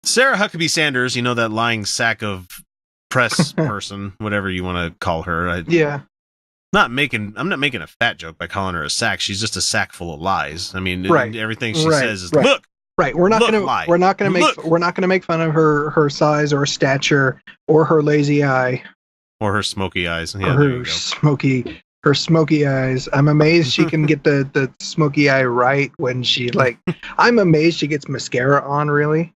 Sarah Huckabee-Sanders, you know, that lying sack of press person, whatever you want to call her. I'm not making a fat joke by calling her a sack. She's just a sack full of lies. I mean, everything she says is look. Right. We're not going to make fun of her size or stature or her lazy eye or her smoky eyes. Yeah, or her smoky eyes. I'm amazed she can get the smoky eye right when she I'm amazed she gets mascara on, really.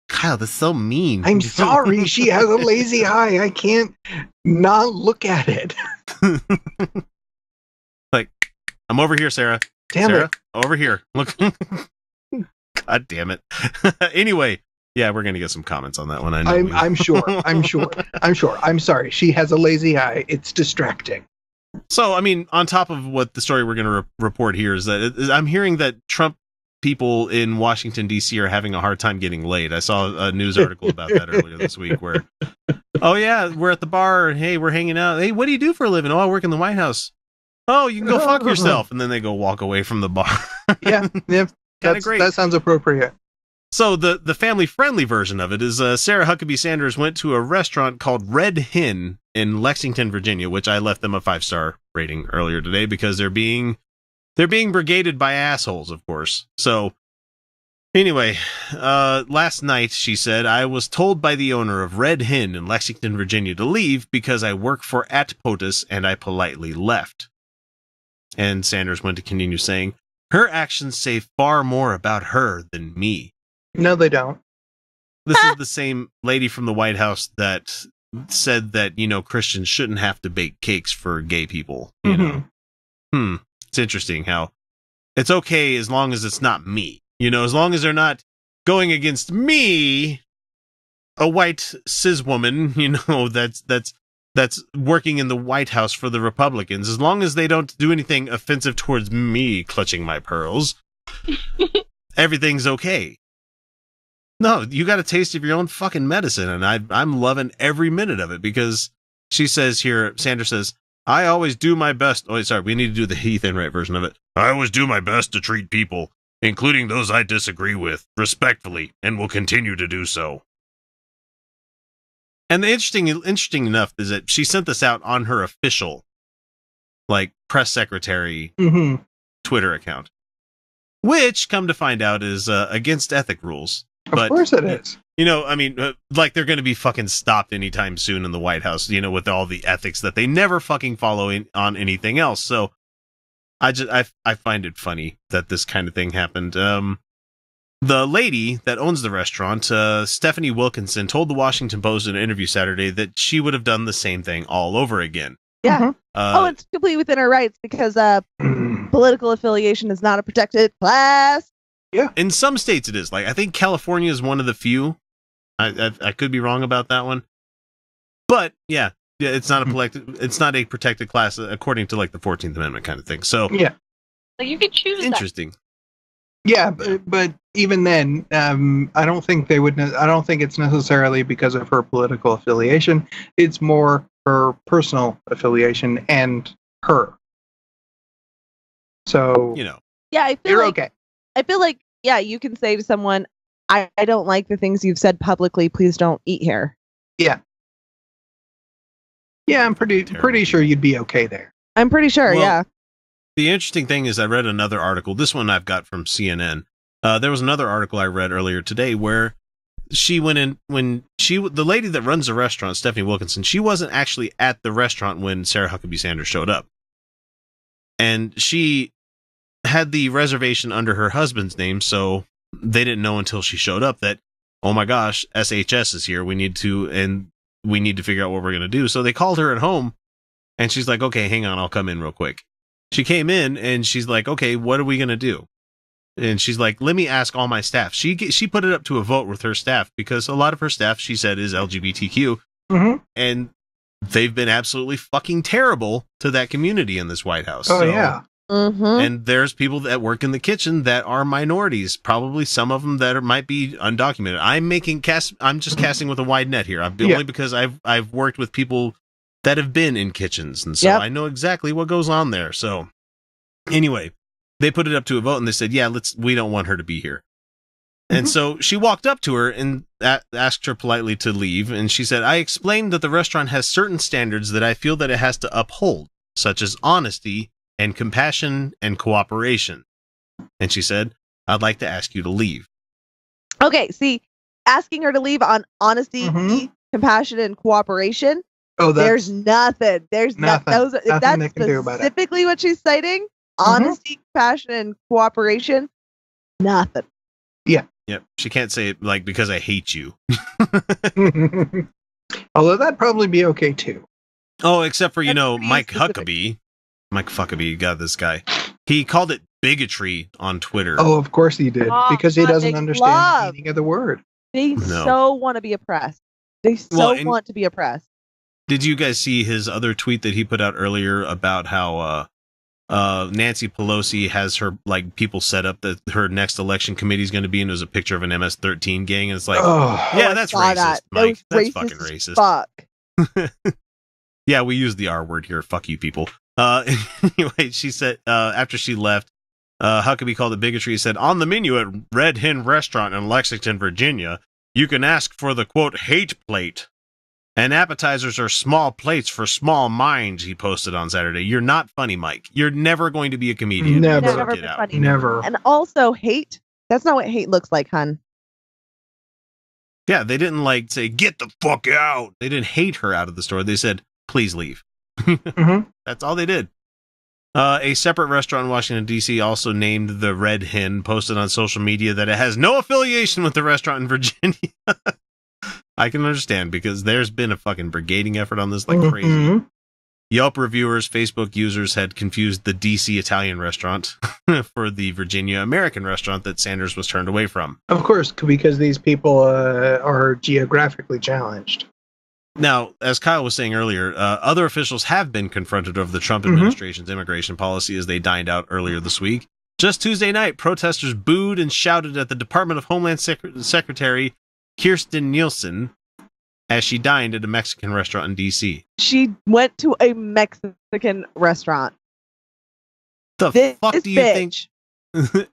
Kyle, that's so mean. I'm sorry, she has a lazy eye. I can't not look at it. Like, I'm over here, Sarah. Damn Sarah, it. Over here. Look. God damn it. Anyway, yeah, we're gonna get some comments on that one. I know. I'm sure. I'm sorry. She has a lazy eye. It's distracting. So, I mean, on top of what the story we're going to report here is that I'm hearing that Trump people in Washington, D.C. are having a hard time getting laid. I saw a news article about that earlier this week where, oh, yeah, we're at the bar. And, hey, we're hanging out. Hey, what do you do for a living? Oh, I work in the White House. Oh, you can go fuck yourself. And then they go walk away from the bar. Yeah. That's great. That sounds appropriate. So the family-friendly version of it is Sarah Huckabee-Sanders went to a restaurant called Red Hen in Lexington, Virginia, which I left them a 5-star rating earlier today because they're being brigaded by assholes, of course. So anyway, last night, she said, I was told by the owner of Red Hen in Lexington, Virginia to leave because I work for POTUS and I politely left. And Sanders went to continue saying, her actions say far more about her than me. No, they don't. This is the same lady from the White House that said that, you know, Christians shouldn't have to bake cakes for gay people. You know? It's interesting how it's okay as long as it's not me. You know, as long as they're not going against me, a white cis woman, you know, that's working in the White House for the Republicans. As long as they don't do anything offensive towards me clutching my pearls, everything's okay. No, you got a taste of your own fucking medicine, and I'm loving every minute of it because she says here, Sanders says, I always do my best. Oh, sorry, we need to do the Heath Enright version of it. I always do my best to treat people, including those I disagree with, respectfully, and will continue to do so. And the interesting enough is that she sent this out on her official, press secretary Twitter account, which, come to find out, is against ethic rules. Of course it is. You know, I mean, they're going to be fucking stopped anytime soon in the White House, you know, with all the ethics that they never fucking follow on anything else. So I find it funny that this kind of thing happened. The lady that owns the restaurant, Stephanie Wilkinson, told the Washington Post in an interview Saturday that she would have done the same thing all over again. Yeah. It's completely within her rights because political affiliation is not a protected class. Yeah. In some states it is. I think California is one of the few. I could be wrong about that one. But yeah, it's not a protected class according to the 14th Amendment kind of thing. So yeah. So you could choose interesting. Yeah, but even then, I don't think they would. I don't think it's necessarily because of her political affiliation. It's more her personal affiliation and her. So you know, yeah, I feel you're like, okay. I feel like you can say to someone, I don't like the things you've said publicly. Please don't eat here. Yeah. Yeah, I'm pretty sure you'd be okay there. I'm pretty sure. Well, yeah. The interesting thing is I read another article. This one I've got from CNN. There was another article I read earlier today where she went in the lady that runs the restaurant, Stephanie Wilkinson, she wasn't actually at the restaurant when Sarah Huckabee-Sanders showed up. And she had the reservation under her husband's name, so they didn't know until she showed up that, oh my gosh, SHS is here. We need to figure out what we're going to do. So they called her at home and she's like, okay, hang on, I'll come in real quick. She came in and she's like, okay, what are we going to do? And she's like, let me ask all my staff. She put it up to a vote with her staff because a lot of her staff, she said, is LGBTQ. And they've been absolutely fucking terrible to that community in this White House. Oh, yeah. And there's people that work in the kitchen that are minorities, probably some of them that might be undocumented. I'm just casting with a wide net here. Only because I've worked with people that have been in kitchens, and so I know exactly what goes on there. So anyway, they put it up to a vote and they said, yeah, we don't want her to be here. And so she walked up to her and asked her politely to leave. And she said, I explained that the restaurant has certain standards that I feel that it has to uphold, such as honesty and compassion and cooperation. And she said, I'd like to ask you to leave. Okay, see, asking her to leave on honesty, compassion, and cooperation. Oh, there's nothing. There's nothing. If that's specifically what she's citing, honesty, compassion, and cooperation, nothing. Yeah. Yep. She can't say it like, because I hate you. Although that'd probably be okay too. Oh, except for, Mike Huckabee. Mike Huckabee, got this guy. He called it bigotry on Twitter. Oh, of course he did. Because he doesn't understand the meaning of the word. They so want to be oppressed. They want to be oppressed. Did you guys see his other tweet that he put out earlier about how Nancy Pelosi has her people set up that her next election committee is going to be, and there's a picture of an MS-13 gang, and it's like, that's racist, Mike. That's fucking racist. Fuck. Yeah, we use the R word here. Fuck you, people. Anyway, she said after she left, Huckabee called it bigotry. He said, on the menu at Red Hen Restaurant in Lexington, Virginia, you can ask for the, quote, hate plate. And appetizers are small plates for small minds, he posted on Saturday. You're not funny, Mike. You're never going to be a comedian. Never. Get out. Never. And also, hate, that's not what hate looks like, hun. Yeah, they didn't say, get the fuck out. They didn't hate her out of the store. They said, please leave. That's all they did. A separate restaurant in Washington, D.C. also named the Red Hen, posted on social media that it has no affiliation with the restaurant in Virginia. I can understand, because there's been a fucking brigading effort on this crazy. Yelp reviewers, Facebook users had confused the D.C. Italian restaurant for the Virginia American restaurant that Sanders was turned away from. Of course, because these people are geographically challenged. Now, as Kyle was saying earlier, other officials have been confronted over the Trump administration's immigration policy as they dined out earlier this week. Just Tuesday night, protesters booed and shouted at the Department of Homeland Secretary Kirstjen Nielsen as she dined at a Mexican restaurant in D.C. She went to a Mexican restaurant. The fuck do you think?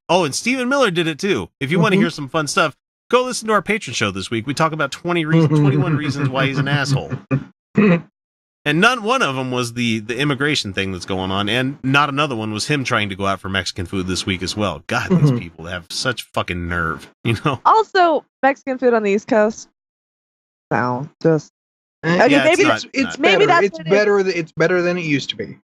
Oh, and Stephen Miller did it too. If you want to hear some fun stuff, go listen to our patron show this week. We talk about 21 reasons why he's an asshole. And one of them was the immigration thing that's going on, and not another one was him trying to go out for Mexican food this week as well. God, these people have such fucking nerve, Also, Mexican food on the East Coast. So, just maybe it's better than it used to be.